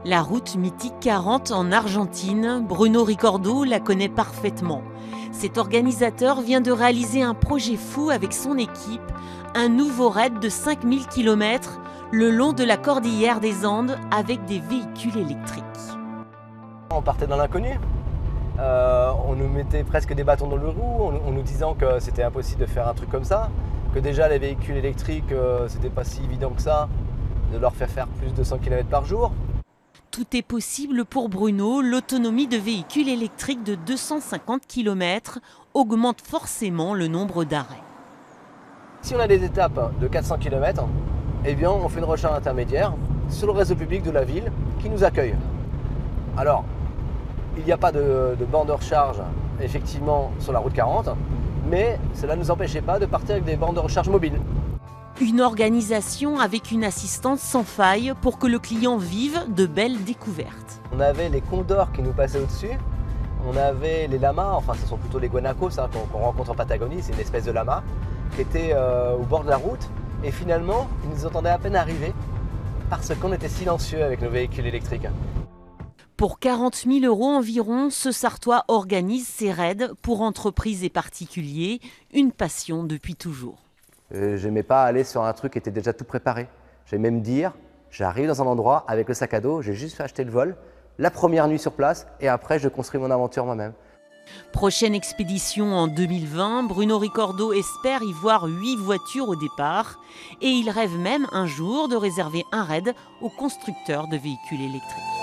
La route mythique 40 en Argentine, Bruno Ricordo la connaît parfaitement. Cet organisateur vient de réaliser un projet fou avec son équipe, un nouveau raid de 5000 km le long de la cordillère des Andes avec des véhicules électriques. On partait dans l'inconnu. On nous mettait presque des bâtons dans le roue en nous disant que c'était impossible de faire un truc comme ça, que déjà les véhicules électriques, c'était pas si évident que ça de leur faire plus de 100 km par jour. Tout est possible pour Bruno. L'autonomie de véhicules électriques de 250 km augmente forcément le nombre d'arrêts. Si on a des étapes de 400 km, eh bien on fait une recharge intermédiaire sur le réseau public de la ville qui nous accueille. Alors, il n'y a pas de borne de recharge effectivement sur la route 40, mais cela ne nous empêchait pas de partir avec des bornes de recharge mobiles. Une organisation avec une assistance sans faille pour que le client vive de belles découvertes. On avait les condors qui nous passaient au-dessus, on avait les lamas, enfin ce sont plutôt les guanacos qu'on rencontre en Patagonie, c'est une espèce de lama, qui était au bord de la route, et finalement ils nous entendaient à peine arriver parce qu'on était silencieux avec nos véhicules électriques. Pour 40 000 € environ, ce Sartois organise ses raids pour entreprises et particuliers, une passion depuis toujours. J'aimais pas aller sur un truc qui était déjà tout préparé. J'aimais me dire, j'arrive dans un endroit avec le sac à dos, j'ai juste fait acheter le vol, la première nuit sur place et après je construis mon aventure moi-même. Prochaine expédition en 2020, Bruno Ricordo espère y voir 8 voitures au départ et il rêve même un jour de réserver un raid aux constructeurs de véhicules électriques.